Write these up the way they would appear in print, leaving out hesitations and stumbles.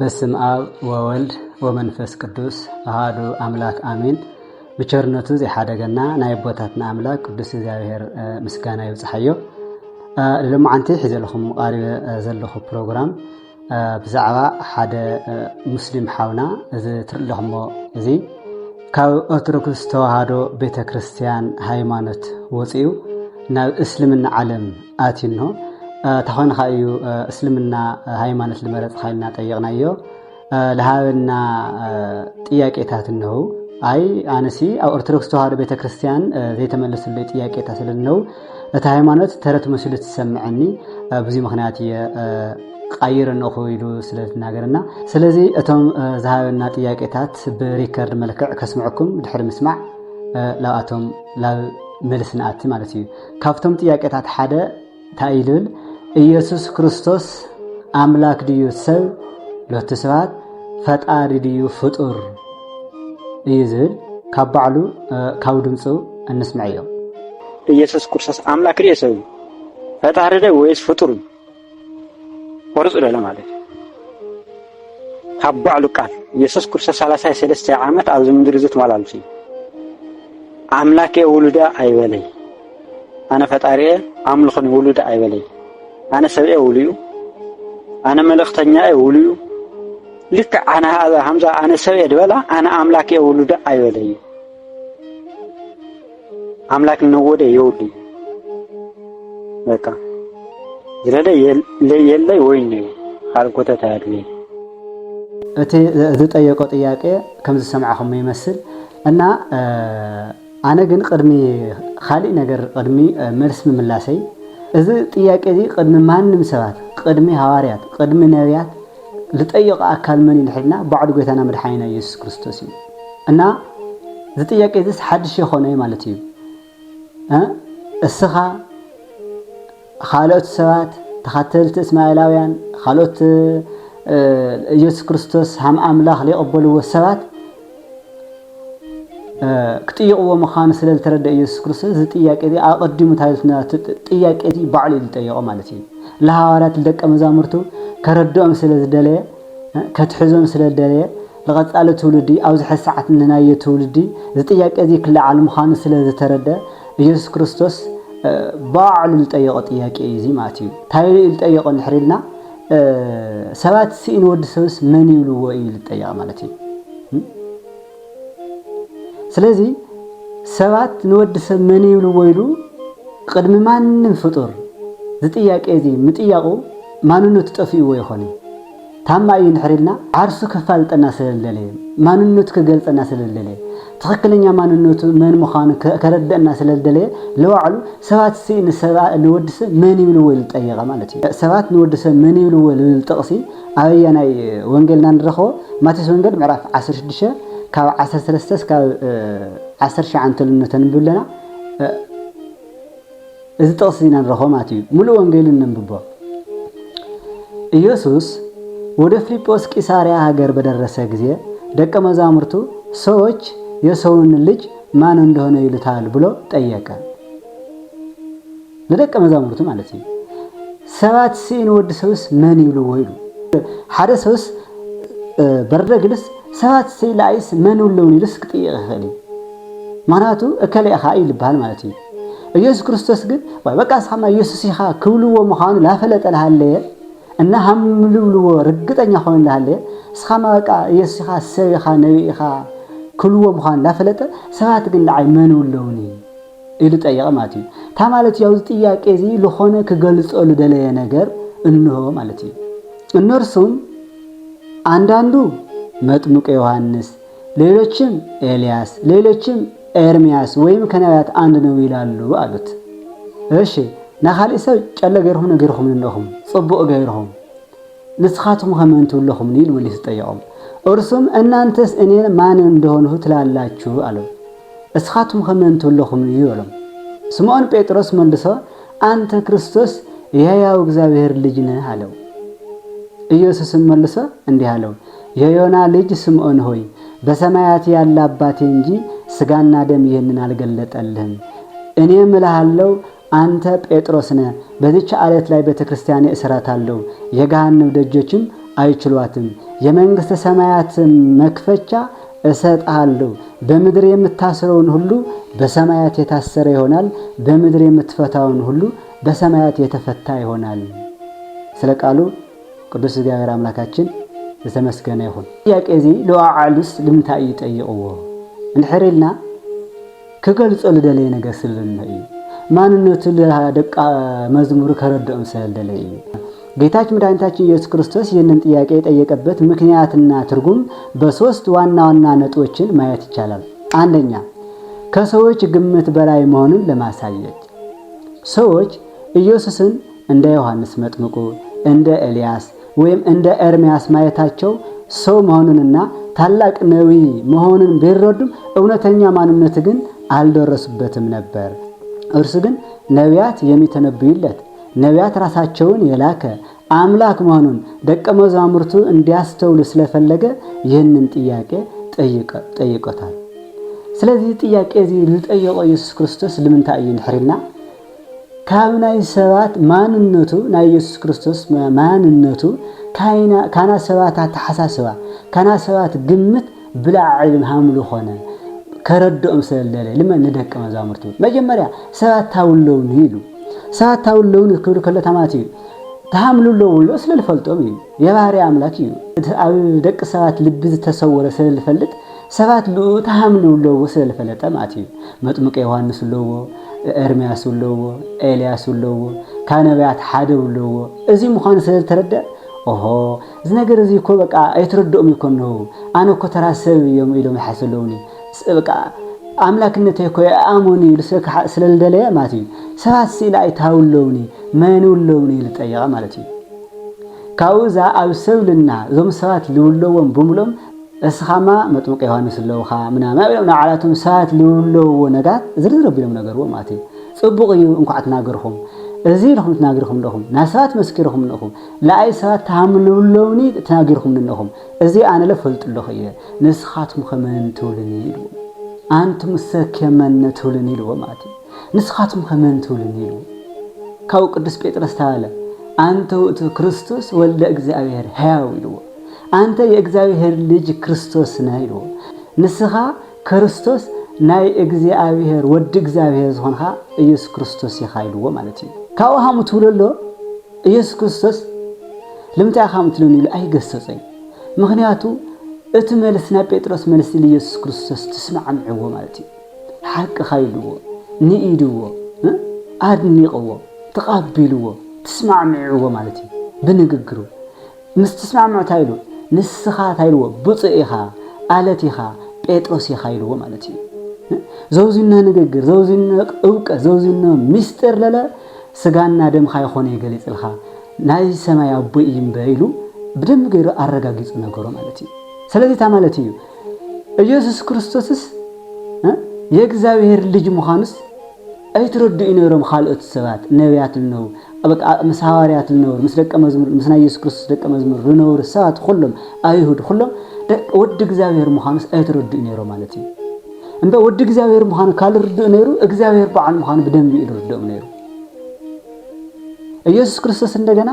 በስም አብ ወወልድ ወመንፈስ ቅዱስ አሐዱ አምላክ አሜን። ብቸርነቱ ዘይሓደገና ናይ ቦታትና አምላክ ቅዱስ እግዚአብሔር ምስጋና ይብጽሐዮ። ለማዓንቲ ሒዘልኩም ቃሪበ ዘለኹ ፕሮግራም ብዛዕባ ሓደ ሙስሊም ሓውና እዚ ትርኢኹሞ እዚ ካብ ኦርቶዶክስ ተዋህዶ ቤተክርስቲያን ሃይማኖት ወፂኡ ናብ እስልምና ዓለም ኣትይኖ ተኾንኻ እዩ እስልምና ሃይማኖት ልመረጽ ኻይልና ጠይቕናዮ ለሃብና ጥያቄታት ነው አይ አነሲ ኣብ ኦርቶዶክስ ተዋህዶ ቤተክርስቲያን ዘይተመለሱልኝ ጥያቄታት ስለነው እቲ ሃይማኖት ተረት መስሉ ትሰምዕኒ ብዙ ምክንያት ቀይረን ኦይሉ ስለተናገርና ስለዚ እቶም ዝሃብና ጥያቄታት በሪከርድ መልክዕ ከስምዕኩም ድሕሪ ምስማዕ ላኣቶም ላብ መልስናት ማለት እዩ። ካብቶም ጥያቄታት ሓደ ታይልል ኢየሱስ ክርስቶስ አምላክ ድዩ ሰብ ሎት ሰባት ፈጣሪ ድዩ ፍጡር ይዝል ካብ ባዕሉ ካብ ድምፁ እንስምዕ እዮም። ኢየሱስ ክርስቶስ አምላክ ድዩ ሰብ ፈጣሪ ድዩ ወይስ ፍጡር ወርጽ ለ ማለት ካብ ባዕሉ ቃል ኢየሱስ ክርስቶስ 33 ዓመት ኣብ ምድሪ ዝትመላለስ አምላክ የውሉዳ አይበለይ አነ ፈጣሪ አምልኾን ውሉዳ አይበለይ أنا سبئ وليو أنا ملختني وليو لك أنا هذا همزة أنا سبئ دولا أنا أملاك ولد أيولي أملاك نود يودي بكا جلده يلا ويني خالقته تعالي أتي ذات أيقظ إياك كم سمعهم يمثل أنا جن قدمي خالي نجر قدمي مرسم من لاسي إذا تيجي قدم مانم سوات قدم هواريات قدم نبيات لتأيق أكل من الحنا بعد قلت أنا مرحينا يسوع كريستوس أنا إذا تيجي ذس حد شيء خناي مالتيو السخا خالوت سوات تختلت إسماعيلاويان خالوت يسوع كريستوس هم أملاخ ليقبلوا السوات كتيقوا مخان سلال ترد إيسوس كريستوس زي تياك دي أقدم تايلتنا تياك دي بعلي لتياقوا مالتي لها وارات لدك أمزامرتو كردو أمسلال الدالية كتحزو أمسلال الدالية لغاية آلة تولدي أو زي حساعة النناية تولدي زي تياك دي كل عالم خان سلال ترد إيسوس كريستوس بعلي لتياقوا تياك إيزي ماتيو تايلي لتياقوا نحرلنا سوات سين ودسوس مني ولوائي لتياق مالتي ስለዚህ ሰባት ንወድሰ መን ይብሉ ወይሉ ቅድም ማንም ፍጡር ዝጥያቄ እዚ ምጥያቁ ማንነቱ ጠፊኡ ይኾን ታማይ ንሕሪልና ዓርሱ ከፋልጠና ስለለለ ማንነቱ ከገልጸና ስለለለ ትክክለኛ ማንነቱ መን ምዃኑ ከረደና ስለለለ ለዋዕሉ ሰባት ሲን ሰባት ንወድሰ መን ይብሉ ወይሉ ጠየቀ ማለት እዩ። ሰባት ንወድሰ መን ይብሉ ወይሉ ጥቅሲ አብያናይ ወንጌልና ንረኸቦ ማቴዎስ ወንጌል ምዕራፍ 16 كاب 13 كاب 10 عنتلنا نبلنا إذا تصينا الرحماتي ملو وانجيل نببا ኢየሱስ ወደ ፊልጶስ ቂሳሪያ ሀገር በደረሰ ጊዜ ደቀ መዛሙርቱ ሰዎች የሰውን ልጅ ማን እንደሆነ ይሉታል ብሎ ጠየቀ። ለደቀ መዛሙርቱ ማለት ነው። ሰባት ሲን ወድ ሰውስ ማን ይብሉ ወይሉ ሓደ ሰውስ በረግልስ ሰባት ሲላይስ ማን ሁሉን ይልስክ ጥይኸሊ ማናቱ እከለ ኃይል ባል ማለት ነው። ኢየሱስ ክርስቶስ ግን ወይ በቃ ሰማ ኢየሱስ ይኻ ክብልዎ መኻኑ ላፈለጠልሃለ እና hamlulu ርግጠኛ ሆነልሃለ ስኻማ በቃ ኢየሱስ ይኻ ሰብ ይኻ ነብይ ይኻ ክብልዎ መኻኑ ላፈለጠ ሰባት ግን ላይ ማን ሁሉን ኢሉ ጠየቀ ማለት ነው። ታ ማለት ያው ጥያቄ እዚ ለሆነ ከገልጾሉ ደለየ ነገር እንሆ ማለት ነው። እነርሱም አንዳንዱ መጥምቁ ዮሐንስ ሌሎችም ኤልያስ ሌሎችም ኤርሚያስ ወይም ከነቢያት አንድ ነው ይላሉ አሉት። እሺ ናኻሊ ሰብ ጨለ ገርሁም ነገርሁም እንደኹም ጽቡቅ ገርሁም ንስኻቱም ከመንቱ ለኹም ኒል ወሊስ ጠየቁም። እርሱም እናንተስ እኔን ማን እንደሆንሁ ትላላችሁ አለው። እስኻቱም ከመንቱ ለኹም ይሉም። ስምዖን ጴጥሮስ መልሶ አንተ ክርስቶስ የሕያው እግዚአብሔር ልጅ ነህ አለው። ኢየሱስም መልሶ እንዲህ አለው የዮና ልጅ ስምዖን ሆይ በሰማያት ያለ አባቴ እንጂ ስጋና ደም ይሄንን አልገለጠልህም። እኔ እምልሃለሁ አንተ ጴጥሮስ ነህ፣ በዚች ዓለት ላይ ቤተክርስቲያን እሰራታለሁ፣ የገሃነም ደጆችም አይችሏትም። የመንግስተ ሰማያትን መክፈቻ እሰጥሃለሁ። በምድር የምታስረውን ሁሉ በሰማያት የታሰረ ይሆናል፣ በምድር የምትፈታውን ሁሉ በሰማያት የተፈታ ይሆናል። ስለ ቃሉ ቅዱስ እግዚአብሔር አምላካችን የተመስገነ ይሁን። ጥያቄ እዚ ለዋዓሉስ ልምንታይ ይጠይቅዎ እንድሕሪልና ክገልጾ ልደለየ ነገር ስለለነ እዩ። ማንነቱ ለደቀ መዝሙር ከረድኦም ስለለየ እዩ። ጌታችን መድኃኒታችን ኢየሱስ ክርስቶስ ይህንን ጥያቄ የጠየቀበት ምክንያትና ትርጉም በሶስት ዋና ዋና ነጥቦችን ማየት ይቻላል። አንደኛ፣ ከሰዎች ግምት በላይ መሆኑን ለማሳየት። ሰዎች ኢየሱስን እንደ ዮሐንስ መጥምቁ፣ እንደ ኤልያስ ወይም እንደ ኤርምያስ ማየታቸው ሰው መሆኑንና ታላቅ ነቢይ መሆኑን ቢረዱም እውነተኛ ማንነቱ ግን አልደረሱበትም ነበር። እርሱ ግን ነቢያት የሚተነብዩለት፣ ነቢያት ራሳቸውን የላከ አምላክ መሆኑን ደቀ መዛሙርቱ እንዲያስተውሉ ስለፈለገ ይህንን ጥያቄ ጠይቆታል። ስለዚህ ጥያቄ እዚ ልጠየቆ ኢየሱስ ክርስቶስ ልምንታይ እዩ እንድሕሪልና ካብ ናይ ሰባት ማንነቱ ናይ ኢየሱስ ክርስቶስ ማንነቱ ካና ሰባት ኣተሓሳስባ ካና ሰባት ግምት ብላዕሊ ሃምሉ ኾነ ከረድኦም ስለለለ ልመን ንደቀ መዛሙርቱ መጀመርያ ሰባት ታውለውን ኢሉ ሰባት ታውለውን ክብሉ ከሎ ታማት እዩ ተሃምሉለውሎ ስለልፈልጦም እዩ የባህሪ አምላክ እዩ። ኣብ ደቂ ሰባት ልቢ ዝተሰወረ ስለልፈልጥ ሰባት ልኡ ተሃምሉለዎ ስለልፈለጠ ማለት እዩ። መጥምቀ ዮሐንስ ኣለዎ፣ ኤርምያስ ኣለዎ፣ ኤልያስ ኣለዎ፣ ካብ ነቢያት ሓደ ኣለዎ። እዚ ምዃኑ ስለልተረድአ ኦሆ እዚ ነገር እዚ እኮ በቃ ኣይትረድኦም ይኮን ነው ኣነ እኮ ተራ ሰብ እዮም ኢሎም ይሓስለውኒ በቃ አምላክነተይ እኮ ኣሞኒ ስለልደለየ ማለት እዩ። ሰባት ሲላ ኣይታውለውኒ መንውለውኒ ልጠይቃ ማለት እዩ። ካብኡዛ ኣብ ሰብልና እዞም ሰባት ልውለዎም ብምሎም እስኻማ መጥምቀ ዮሐንስ ኣለውኻ ምናምን ኢሎም ንዓላቶም ሰባት ልውለዎ ነጋት ዝርዝር ኣቢሎም ነገርዎ ማለት እዩ። ፅቡቕ እዩ እንኳዕ ትናገርኹም እዚ ኢልኹም ትናገርኹም ኣለኹም ናይ ሰባት መስኪርኹም ኣለኹም ለኣይ ሰባት ተሃምልውለውኒ ተናጊርኹም ኣለኹም እዚ ኣነ ለፈልጡ ኣለኹ እየ ንስኻትኩም ከመን ትውልኒ ኢልዎ አንቱም ሰከመን ትውልኒ ኢልዎ ማለት እዩ። ንስኻትኩም ከመን ትውልኒ ኢልዎ ካብኡ ቅዱስ ጴጥሮስ ተባለ አንተ ውእቱ ክርስቶስ ወልደ እግዚአብሔር ሕያው ኢልዎ አንተ የእግዚአብሔር ልጅ ክርስቶስ ነህ ኢልዎ ንስኻ ክርስቶስ ናይ እግዚአብሔር ወዲ እግዚአብሔር ዝኾንኻ ኢየሱስ ክርስቶስ ኢኻ ኢልዎ ማለት እዩ። ካብኡ ሃሙ ትብለሎ ኢየሱስ ክርስቶስ ልምንታይ ሃሙ ትብለኒ ኢሉ ኣይገሰፀኝ። ምክንያቱ እቲ መልስ ናይ ጴጥሮስ መልስ ኢየሱስ ክርስቶስ ትስማዕምዕዎ ማለት እዩ። ሓቅኻ ኢልዎ ንኢድዎ ኣድኒቕዎ ተቐቢልዎ ትስማዕምዕዎ ማለት እዩ። ብንግግሩ ምስ ተስማዕምዑ ታይሉ ንስኻ ታይልዎ ብፁዕ ኢኻ ኣለት ኢኻ ጴጥሮስ ኢኻ ኢልዎ ማለት እዩ። ዘውዝነ ንግግር ዘውዝነ እውቀት ዘውዝነ ምስጢር ለለ ስጋና ደምኻ ይኾነ ይገሊጽልኻ ናይ ሰማይ ኣቦ እዩ እምበር ኢሉ ብደንብ ገይሩ ኣረጋጊጹ ነገሮ ማለት እዩ። ስለዚህ ማለት እዩ ኢየሱስ ክርስቶስስ የእግዚአብሔር ልጅ ምዃኑስ ኣይትረድኡ ነይሮም ካልኦት ሰባት ነቢያት ልነበሩ በቃ ምስ ሐዋርያት ልነበሩ ምስ ደቀ መዝሙር ምስ ናይ ኢየሱስ ክርስቶስ ደቀ መዝሙር ልነበሩ ሰባት ኩሎም ኣይሁድ ኩሎም ወዲ እግዚአብሔር ምዃኑስ ኣይትረድኡ ነይሮም ማለት እዩ። እንደ ወዲ እግዚአብሔር ምዃኑ ካልርድኡ ነይሩ እግዚአብሔር በዓል ምዃኑ ብደንብ ይርድኦም ነይሩ። ኢየሱስ ክርስቶስ እንደገና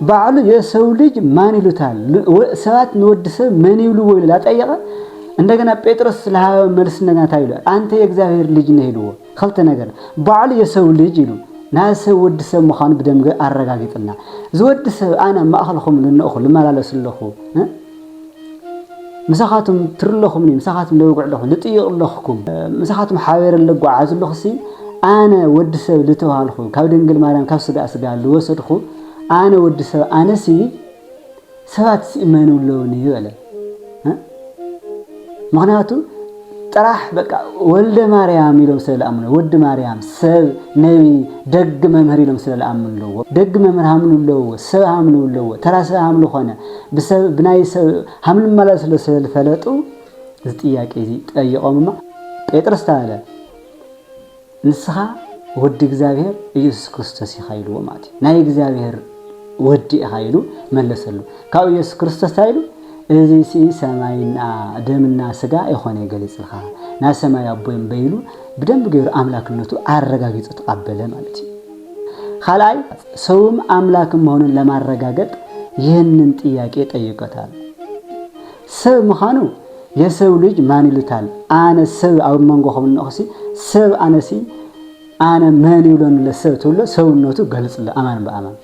ባዕሉ የሰው ልጅ ማን ይሉታል ሰባት ንወዲ ሰብ ማን ይብልዎ ኢሉ ላጠየቀ እንደገና ጴጥሮስ ለሃበ መልስ እንደገና ታይሉ አንተ የእግዚአብሔር ልጅ ነህ ይልዎ ኸልተ ነገር ባዕሉ የሰው ልጅ ይሉ ናይ ሰብ ወዲ ሰብ ምዃኑ ብደንብ ኣረጋጊጥና ዝወዲ ሰብ ኣነ ማእኸልኩም ልንእኹ ልመላለስለኹ ምሳኻቱም ትርለኹም ምሳኻቱም ለውጉዕለኹም ልጥይቕለኹም ምሳኻቱም ሓበረ ለጓዓዝለኹ ሲ ኣነ ወዲ ሰብ ልተዋልኹ ካብ ድንግል ማርያም ካብ ስጋ ልወሰድኹ ኣነ ወዲ ሰብ ኣነሲ ሰባት ሲእመኑለውኒ ይበለ ምክንያቱ ጥራሕ በቃ ወልደ ማርያም ኢሎም ስለለኣምኑ ወዲ ማርያም ሰብ ነቢ ደግ መምህር ኢሎም ስለለኣምኑለዎ ደግ መምህር ሃምኑለዎ ሰብ ሃምኑለዎ ተራ ሰብ ሃምሉ ኾነ ብናይ ሰብ ሃምሉ ማለት ስለዝፈለጡ እዚ ጥያቄ እዚ ጠይቆምማ ጴጥሮስ ተባለ ንስኻ ወዲ እግዚአብሔር ኢየሱስ ክርስቶስ ኢኻ ኢልዎ ማለት እዩ። ናይ እግዚአብሔር ወዲ ኢኻ ኢሉ መለሰሉ። ካብ ኢየሱስ ክርስቶስ ታይሉ እዚ ሰማይና ደምና ስጋ ይኾነ ይገልጽልኻ ናይ ሰማይ ኣቦይም በይሉ ብደንብ ገይሩ አምላክነቱ አረጋግጦ ተቀበለ ማለት እዩ። ካልኣይ ሰውም አምላክ መሆኑን ለማረጋገጥ ይህንን ጥያቄ ጠይቆታል። ሰብ ምዃኑ የሰው ልጅ ማን ይሉታል? አነ ሰብ አብ መንጎኹም ነኽሲ ሰብ አነሲ አነ ማን ይብሎን ለሰብ ተብሎ ሰውነቱ ገልጽለ አማን በአማን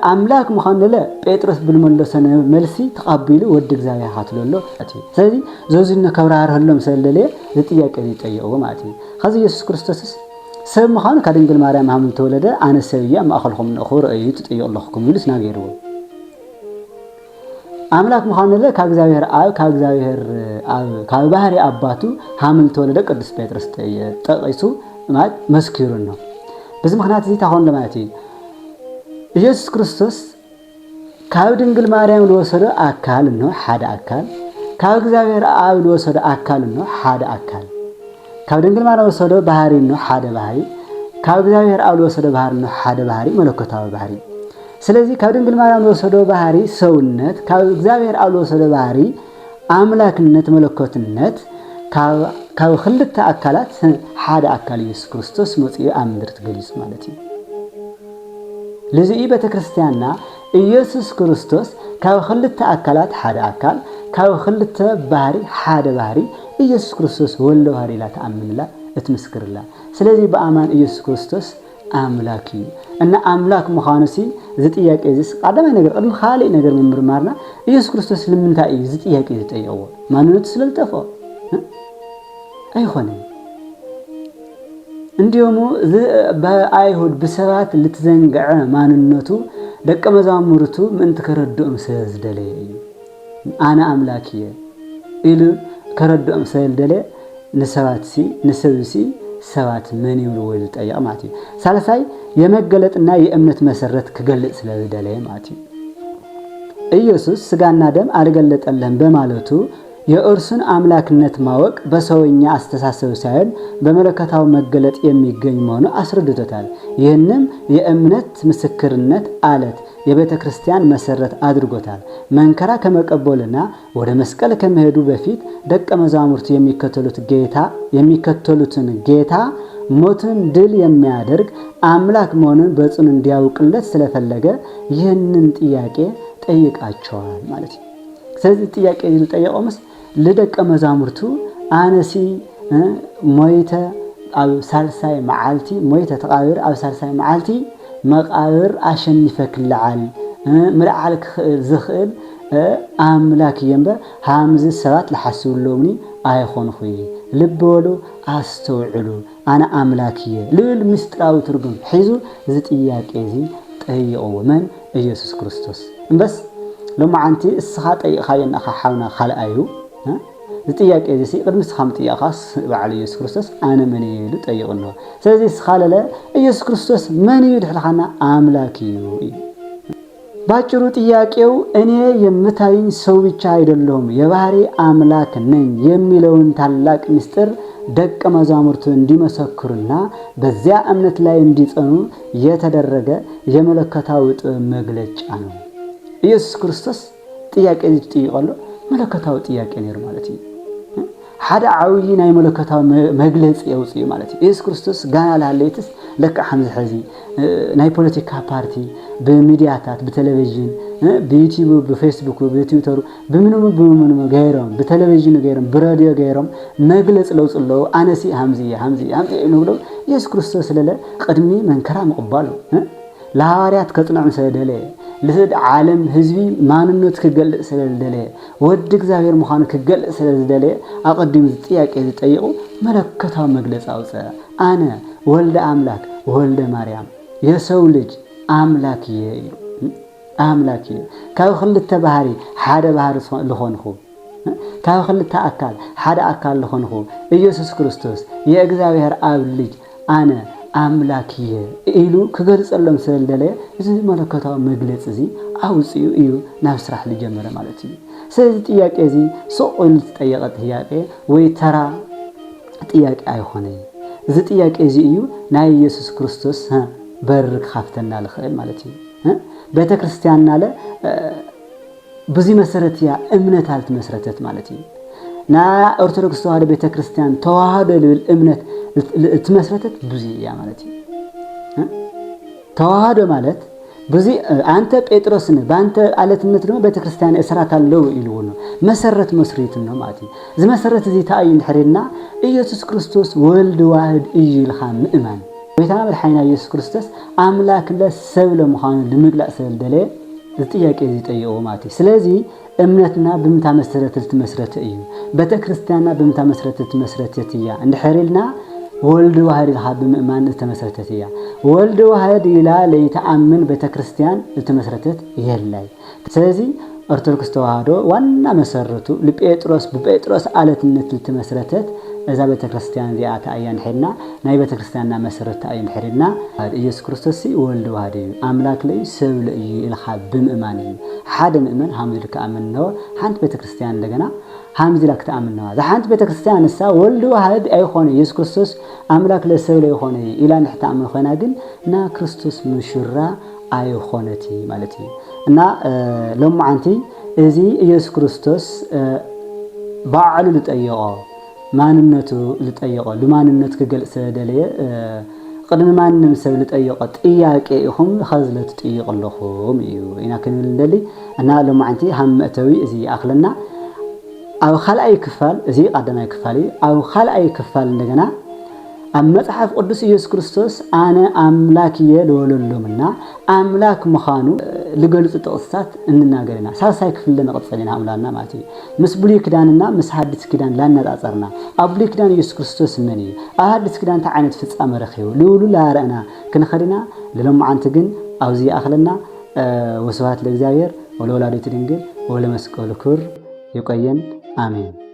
አምላክ ምዃኑ ለ ጴጥሮስ ብልመለሰ መልሲ ተቀቢሉ ወዲ እግዚአብሔር ሃትለሎ ስለዚ ዘውዝነ ከብራርህሎም ስለለ ጥያቄ ይጠየቁ ማለት ነው። ከዚ ኢየሱስ ክርስቶስ ሰብ ምዃኑ ከድንግል ማርያም ሃምን ተወለደ አነ ሰብያ ማእኸልኩም ነኽሩ እዩ ትጠየቁለኩም ይሉስ ናገይርዎ አምላክ ምዃኑ ለ ከእግዚአብሔር አብ ካብ ባህሪ አባቱ ሃምን ተወለደ ቅዱስ ጴጥሮስ ጠቂሱ ማለት መስኪሩን ነው። በዚህ ምክንያት እዚ ታኾን ለማለት እዩ ኢየሱስ ክርስቶስ ካብ ድንግል ማርያም ለወሰደ አካል ነው ሓደ አካል ካብ እግዚአብሔር አብ ለወሰደ አካል ነው ሓደ አካል ካብ ድንግል ማርያም ለወሰደ ባህሪ ነው ሓደ ባህሪ ካብ እግዚአብሔር አብ ለወሰደ ባህሪ ነው ሓደ ባህሪ መለኮታዊ ባህሪ ስለዚህ ካብ ድንግል ማርያም ለወሰደ ባህሪ ሰውነት ካብ እግዚአብሔር አብ ለወሰደ ባህሪ አምላክነት መለኮትነት ካብ ክልተ አካላት ሓደ አካል ኢየሱስ ክርስቶስ መጽኡ ኣብ ምድሪ ትገሊጹ ማለት እዩ። ለዚ ቤተክርስቲያንና ኢየሱስ ክርስቶስ ካብ ክልተ አካላት ሓደ አካል ካብ ክልተ ባህሪ ሓደ ባህሪ ኢየሱስ ክርስቶስ ወልደ ባህሪ ላ ተአምንላ እትመስክርላ ስለዚህ በአማን ኢየሱስ ክርስቶስ አምላክ እዩ እና አምላክ ምዃኑሲ እዚ ጥያቄ እዚ ቀዳማይ ነገር ቅድሚ ካልእ ነገር ምምርማርና ኢየሱስ ክርስቶስ ንምንታይ እዩ እዚ ጥያቄ ዝጠየቅዎ ማንነቱ ስለልጠፎ አይሆንም እንዲሁም በአይሁድ በሰባት ልትዘንገዐ ማንነቱ ደቀ መዛሙርቱ ምን ተከረዶም ስለዝደለየ እዩ አነ አምላክየ ኢሉ ከረዶም ስለዝደለየ ንሰብሲ ሰባት ምን ይብሉ ወይ ዝጠየቅ ማለት እዩ። ሳልሳይ የመገለጥና የእምነት መሰረት ክገልጽ ስለዝደለየ ማለት እዩ። ኢየሱስ ስጋና ደም አልገለጠለም በማለቱ የእርሱን አምላክነት ማወቅ በሰውኛ አስተሳሰብ ሳይሆን በመለኮታዊ መገለጥ የሚገኝ መሆኑ አስረድቶታል። ይህንም የእምነት ምስክርነት አለት የቤተ ክርስቲያን መሰረት አድርጎታል። መንከራ ከመቀበልና ወደ መስቀል ከመሄዱ በፊት ደቀ መዛሙርቱ የሚከተሉትን ጌታ ሞትን ድል የሚያደርግ አምላክ መሆኑን በጽኑ እንዲያውቅለት ስለፈለገ ይህንን ጥያቄ ጠይቃቸዋል ማለት ነው። ስለዚህ ጥያቄ ጠየቀውስ ለደቀ መዛሙርቱ አነሲ ሞይተ ኣብ ሳልሳይ መዓልቲ ሞይተ ተቃብር ኣብ ሳልሳይ መዓልቲ መቃብር አሸኒፈክ ልዓል ምልዓል ዝኽእል አምላክ እምበር ሃምዚ ሰባት ለሐስብሎምኒ አይኾንኹ ልብ በሉ አስተውዕሉ አነ አምላክ እየ ልብል ምስጢራዊ ትርጉም ሒዙ እዚ ጥያቄ እዚ ጠይቅዎ መን ኢየሱስ ክርስቶስ እምበስ ለማዓንቲ እስኻ ጠይቕኻዮ ናኻ ሓውና ካልኣዩ ጥያቄ እዚ ቅድም ስኻም ጥያኻስ በዓል ኢየሱስ ክርስቶስ አነ መን ይሉ ጠይቅኖ ስለዚህ ስኻለለ ኢየሱስ ክርስቶስ መን ይሉ ድሕልኻና አምላክ እዩ ባጭሩ ጥያቄው እኔ የምታይኝ ሰው ብቻ አይደለሁም የባህሪ አምላክ ነኝ የሚለውን ታላቅ ምስጢር ደቀ መዛሙርቱ እንዲመሰክሩና በዚያ እምነት ላይ እንዲጸኑ የተደረገ የመለኮታዊ ጥበብ መግለጫ ነው። ኢየሱስ ክርስቶስ ጥያቄ ይጠይቃሉ መለኮታዊ ጥያቄ ነው ማለት ነው። ሓደ ዓውይ ናይ መለኮታዊ መግለጽ የውጽእ ማለት ነው። ኢየሱስ ክርስቶስ ጋና ላለይትስ ለካ ሐምዝ ሐዚ ናይ ፖለቲካ ፓርቲ በሚዲያታት በቴሌቪዥን በዩቲዩብ በፌስቡክ በትዊተር በምንም ገይሮም በቴሌቪዥን ገይሮም በራዲዮ ገይሮም መግለጽ ለውጽለው አነሲ ሐምዚ ነው ኢየሱስ ክርስቶስ ለለ ቅድሚ መንከራ መቅባሉ ለሐዋርያት ከጽናዕ ስለደለ ለህድ ዓለም ህዝቢ ማንነት ክገልጽ ስለደለ ወድ እግዚአብሔር ምዃኑ ክገልጽ ስለደለ አቀድም ጥያቄ ዝጠይቁ መለኮታዊ መግለጽ አውጸ አነ ወልደ አምላክ ወልደ ማርያም የሰው ልጅ አምላክ ይዩ አምላክ ይዩ ካብ ክልተ ባህሪ ሓደ ባህሪ ልኾንኹ ካብ ክልተ አካል ሓደ አካል ልኾንኹ ኢየሱስ ክርስቶስ የእግዚአብሔር አብ ልጅ አነ አምላክ ኢሉ ክገልጸሎም ስለደለ እዚ መለኮታዊ መግለጽ እዚ አውጽዩ እዩ ናብ ስራሕ ልጀመረ ማለት እዩ። ስለዚህ ጥያቄ እዚ ሶቆል ተጠየቀ ጥያቄ ወይ ተራ ጥያቄ አይሆነኝ እዚ ጥያቄ እዚ እዩ ናይ ኢየሱስ ክርስቶስ በር ካፍተና ለኸል ማለት እዩ። ቤተ ክርስቲያንና ለ ብዙ መሰረት ያ እምነት አልት መስረተት ማለት እዩ። ና ኦርቶዶክስ ተዋህዶ ቤተ ክርስቲያን ተዋህዶ ልብል እምነት ትመስረተት ብዙ ያ ማለት እዩ። ተዋህዶ ማለት بزي أنت بيتروسن بأنت على تنتنا بيت كريستيان إسرات اللو إلونه مسرت مسريتنا ماتي زي مسرت زي تأين حرينا إيسوس كريستوس ولد واحد إيجي الخام إيمان ويتعامل الحين إيسوس كريستوس أملاك لا سبل مخان لمقلع سبل دليل زتياك إزي تأيو ماتي سلازي أمنتنا بمتى مسرت المسرت إيو بيت كريستيانا بمتى مسرت المسرت يتيا عند حريلنا ولد واحد الخاب إيمان التمسرتت إياه ولد واحد إلى ليتأمن بتكريستيان التمسرتت يهلاي سلازي أرثوذكس توحدو وانا مسرتو ببيتروس آلة النت التمسرتت إذا بتكريستيان ذي أيان حرنا ناي بتكريستياننا مسرت أيان حرنا إيسوس كريستوس ولد واحد أملاك لي سبل الخاب بإيمان حدا مؤمن حامد لك أمنه حنت بتكريستيان لجنا حامد لك تأمنه إذا حنت بتكريستيان السا ولد واحد أي خوني إيسوس كريستوس أملاك لسبل يخوني إلى نحت أمن خناجن نا كريستوس مشرع أي خونتي مالتي نا لما عنتي إزي إيسوس كريستوس بعلو لتأيقه ما نمنتو لتأيقه لما نمنتك جلس دليل قدم ما نمسب لتأيقه إياك إيهم خزلت تأيق اللهم إيو إنا كنا لندلي أنا لما عنتي هم أتوي إزي أخلنا أو خلق أي كفال إزي قدم أي كفالي أو خلق أي كفال لجنا أما متحف قدس إيسوس كريستوس أنا أملاكية لولولمنا أملاك مخانو لقلت التقصات إننا قلنا ساسايك في لنا قد فلنا أملانا ماتي مسبولي كداننا مسحدث كدان لنا الأثرنا أبلي كدان إيسوس كريستوس مني أحدث كدان تعاند في أمر خيو لولو لا رأنا كن خلينا للم عنتجن أو زي أخلنا وسوات للزاير ولولا ريتدنجل ولا مسكول كور يقين آمين.